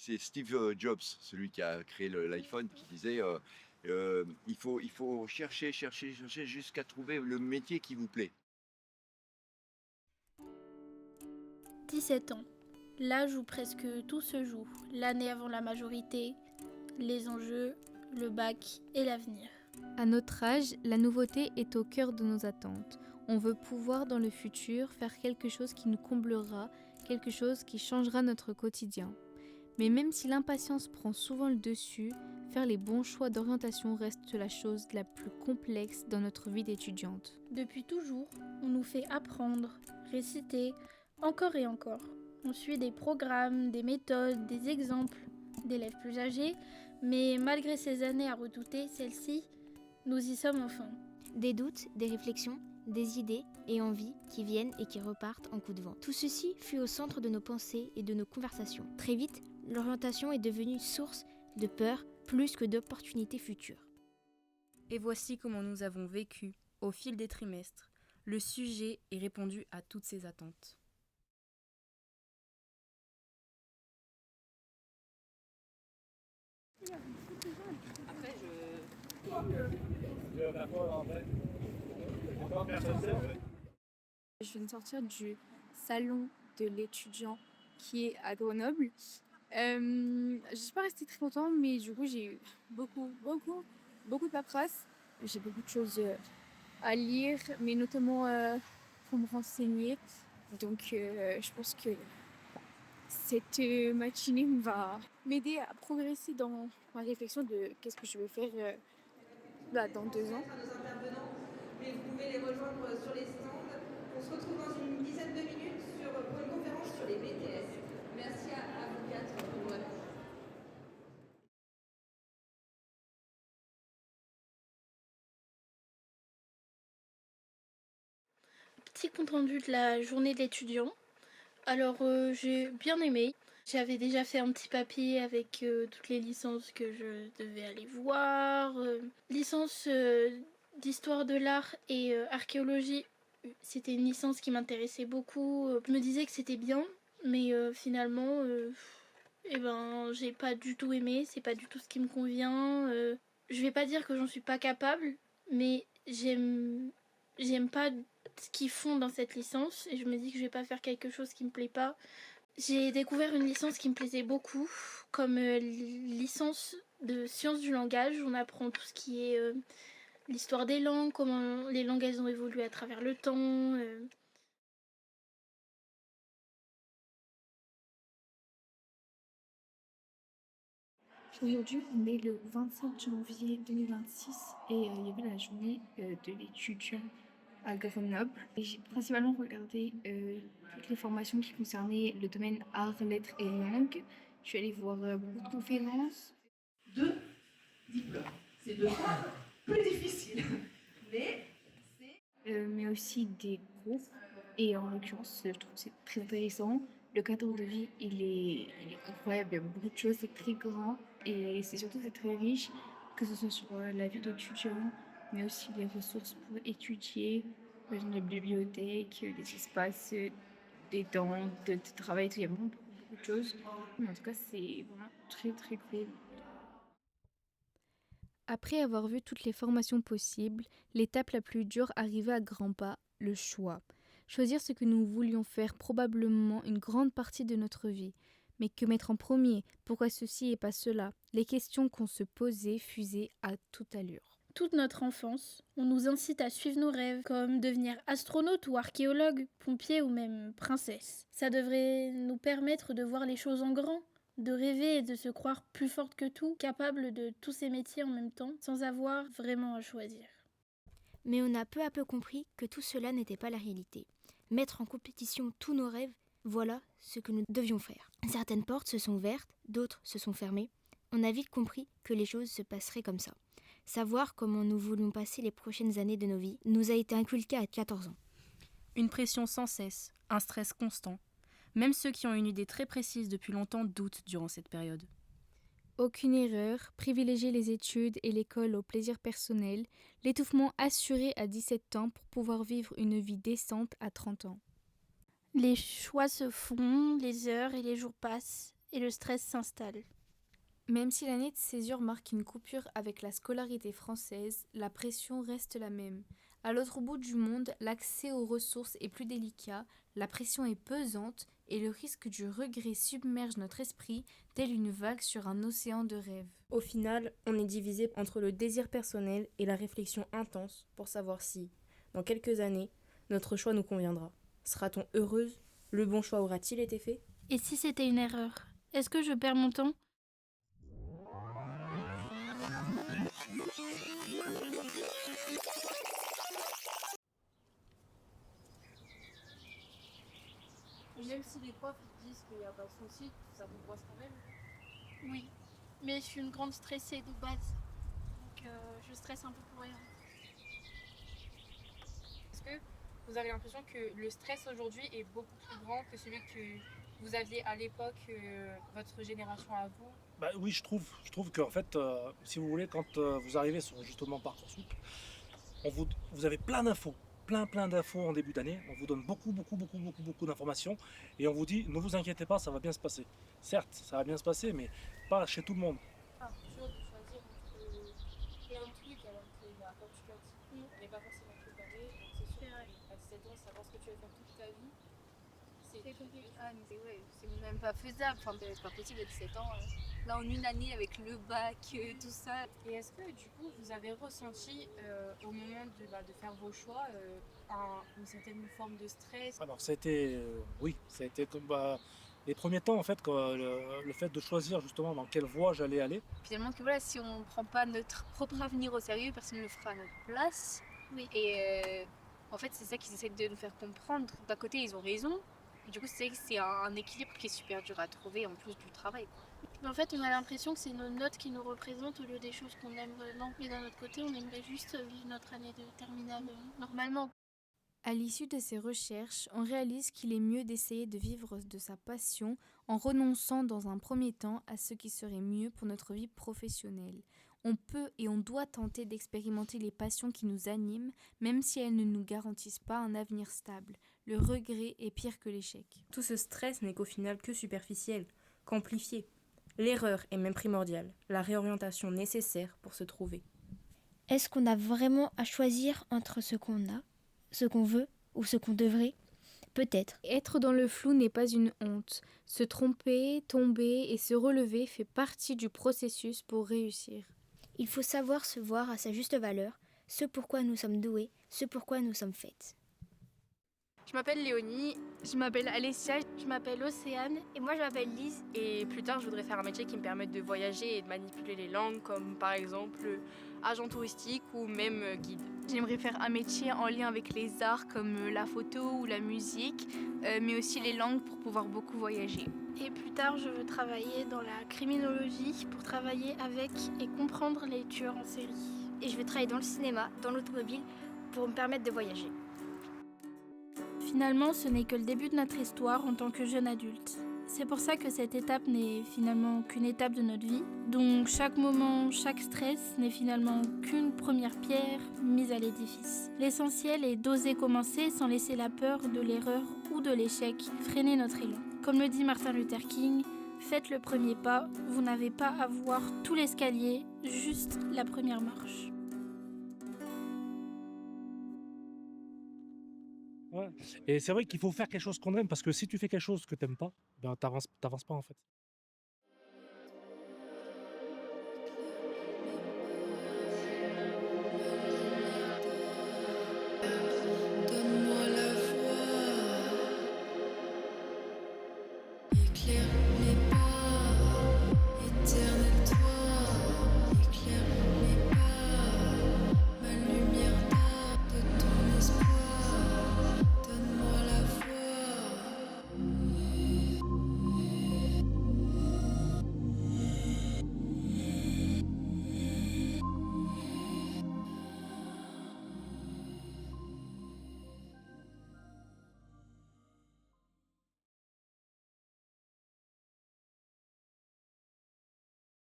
c'est Steve Jobs, celui qui a créé l'iPhone, qui disait il faut chercher, chercher, chercher jusqu'à trouver le métier qui vous plaît. 17 ans, l'âge où presque tout se joue, l'année avant la majorité, les enjeux, le bac et l'avenir. À notre âge, la nouveauté est au cœur de nos attentes. On veut pouvoir dans le futur faire quelque chose qui nous comblera, quelque chose qui changera notre quotidien. Mais même si l'impatience prend souvent le dessus, faire les bons choix d'orientation reste la chose la plus complexe dans notre vie d'étudiante. Depuis toujours, on nous fait apprendre, réciter, encore et encore. On suit des programmes, des méthodes, des exemples d'élèves plus âgés, mais malgré ces années à redouter, celles-ci, nous y sommes enfin. Des doutes, des réflexions, des idées et envies qui viennent et qui repartent en coup de vent. Tout ceci fut au centre de nos pensées et de nos conversations. Très vite, l'orientation est devenue source de peur plus que d'opportunités futures. Et voici comment nous avons vécu, au fil des trimestres, le sujet est répondu à toutes ces attentes. Je viens de sortir du salon de l'étudiant qui est à Grenoble. Je suis pas restée très longtemps, mais du coup j'ai eu beaucoup de paperasse. J'ai beaucoup de choses à lire, mais notamment pour me renseigner. Donc je pense que cette matinée va m'aider à progresser dans ma réflexion de qu'est-ce que je veux faire dans 2 ans. Mais vous pouvez les rejoindre sur les stands. On se retrouve dans une dizaine de minutes pour une conférence sur les BTS. Merci à vous quatre pour votre réponse. Petit compte rendu de la journée de l'étudiant. Alors j'ai bien aimé. J'avais déjà fait un petit papier avec toutes les licences que je devais aller voir. Licence d'histoire de l'art et archéologie, c'était une licence qui m'intéressait beaucoup. Je me disais que c'était bien, mais finalement, j'ai pas du tout aimé. C'est pas du tout ce qui me convient. Je vais pas dire que j'en suis pas capable, mais j'aime pas ce qu'ils font dans cette licence et je me dis que je vais pas faire quelque chose qui me plaît pas. J'ai découvert une licence qui me plaisait beaucoup, comme licence de sciences du langage. On apprend tout ce qui est l'histoire des langues, comment les langues elles ont évolué à travers le temps. Aujourd'hui, on est le 25 janvier 2026 et il y avait la journée de l'étudiant à Grenoble. Et j'ai principalement regardé toutes les formations qui concernaient le domaine arts, lettres et langues. Je suis allée voir beaucoup de conférences. 2 diplômes. C'est 2 fois plus difficile. Mais Mais aussi des cours. Et en l'occurrence, je trouve que c'est très intéressant. Le cadre de vie, il est incroyable. Il y a beaucoup de choses, c'est très grand. Et c'est surtout c'est très riche, que ce soit sur la vie d'étudiant, mais aussi les ressources pour étudier, par exemple la bibliothèque, les espaces des temps, de travail, tout. Il y a vraiment beaucoup de choses. Mais en tout cas, c'est vraiment très très cool. Après avoir vu toutes les formations possibles, l'étape la plus dure arrivait à grands pas, le choix. Choisir ce que nous voulions faire probablement une grande partie de notre vie. Mais que mettre en premier? Pourquoi ceci et pas cela? Les questions qu'on se posait fusaient à toute allure. Toute notre enfance, on nous incite à suivre nos rêves, comme devenir astronaute ou archéologue, pompier ou même princesse. Ça devrait nous permettre de voir les choses en grand, de rêver et de se croire plus forte que tout, capable de tous ces métiers en même temps, sans avoir vraiment à choisir. Mais on a peu à peu compris que tout cela n'était pas la réalité. Mettre en compétition tous nos rêves, voilà ce que nous devions faire. Certaines portes se sont ouvertes, d'autres se sont fermées. On a vite compris que les choses se passeraient comme ça. Savoir comment nous voulions passer les prochaines années de nos vies nous a été inculqué à 14 ans. Une pression sans cesse, un stress constant. Même ceux qui ont une idée très précise depuis longtemps doutent durant cette période. Aucune erreur, privilégier les études et l'école au plaisir personnel, l'étouffement assuré à 17 ans pour pouvoir vivre une vie décente à 30 ans. Les choix se font, les heures et les jours passent, et le stress s'installe. Même si l'année de césure marque une coupure avec la scolarité française, la pression reste la même. À l'autre bout du monde, l'accès aux ressources est plus délicat, la pression est pesante et le risque du regret submerge notre esprit tel une vague sur un océan de rêves. Au final, on est divisé entre le désir personnel et la réflexion intense pour savoir si, dans quelques années, notre choix nous conviendra. Sera-t-on heureuse? Le bon choix aura-t-il été fait? Et si c'était une erreur? Est-ce que je perds mon temps? Même si les profs disent qu'il n'y a pas de souci, ça vous bosse quand même. Oui, mais je suis une grande stressée de base, donc je stresse un peu pour rien. Est-ce que vous avez l'impression que le stress aujourd'hui est beaucoup plus grand que celui que vous aviez à l'époque, votre génération à vous? Bah oui, je trouve qu'en fait, si vous voulez, quand vous arrivez sur justement Parcoursup, vous avez plein d'infos, plein d'infos en début d'année. On vous donne beaucoup d'informations et on vous dit ne vous inquiétez pas, ça va bien se passer. Certes, ça va bien se passer, mais pas chez tout le monde. Ah, dur de choisir entre plein de trucs alors que bah, quand tu es un petit peu, on n'est pas forcément préparé. Donc c'est sûr qu'à 17 ans, savoir ce que tu vas faire toute ta vie, c'est compliqué. Ah, mais c'est même pas faisable, enfin, c'est pas possible à 17 ans. Là, en une année avec le bac, tout ça. Et est-ce que du coup vous avez ressenti au moment de faire vos choix une certaine forme de stress? Alors ça a été, oui, ça a été comme les premiers temps en fait, quand, le fait de choisir justement dans quelle voie j'allais aller. Finalement, que voilà, si on ne prend pas notre propre avenir au sérieux, personne ne le fera à notre place. Oui. Et en fait, c'est ça qu'ils essaient de nous faire comprendre. D'un côté, ils ont raison. Du coup, c'est un équilibre qui est super dur à trouver en plus du travail, quoi. Mais en fait, on a l'impression que c'est nos notes qui nous représentent au lieu des choses qu'on aime vraiment. Mais d'un autre côté, on aimerait juste vivre notre année de terminale normalement. À l'issue de ces recherches, on réalise qu'il est mieux d'essayer de vivre de sa passion en renonçant dans un premier temps à ce qui serait mieux pour notre vie professionnelle. On peut et on doit tenter d'expérimenter les passions qui nous animent, même si elles ne nous garantissent pas un avenir stable. Le regret est pire que l'échec. Tout ce stress n'est qu'au final que superficiel, qu'amplifié. L'erreur est même primordiale, la réorientation nécessaire pour se trouver. Est-ce qu'on a vraiment à choisir entre ce qu'on a, ce qu'on veut ou ce qu'on devrait? Peut-être. Être dans le flou n'est pas une honte. Se tromper, tomber et se relever fait partie du processus pour réussir. Il faut savoir se voir à sa juste valeur, ce pourquoi nous sommes doués, ce pourquoi nous sommes faites. Je m'appelle Léonie, je m'appelle Alessia, Je m'appelle Océane. Et moi je m'appelle Lise. et plus tard je voudrais faire un métier qui me permette de voyager et de manipuler les langues, comme par exemple agent touristique ou même guide. J'aimerais faire un métier en lien avec les arts comme la photo ou la musique, mais aussi les langues pour pouvoir beaucoup voyager. Et plus tard, je veux travailler dans la criminologie pour travailler avec et comprendre les tueurs en série. Et je vais travailler dans le cinéma, dans l'automobile, pour me permettre de voyager. Finalement, ce n'est que le début de notre histoire en tant que jeune adulte. C'est pour ça que cette étape n'est finalement qu'une étape de notre vie. Donc chaque moment, chaque stress n'est finalement qu'une première pierre mise à l'édifice. L'essentiel est d'oser commencer sans laisser la peur de l'erreur ou de l'échec freiner notre élan. Comme le dit Martin Luther King, faites le premier pas, vous n'avez pas à voir tout l'escalier, juste la première marche. Ouais. Et c'est vrai qu'il faut faire quelque chose qu'on aime parce que si tu fais quelque chose que t'aimes pas, ben t'avances pas en fait.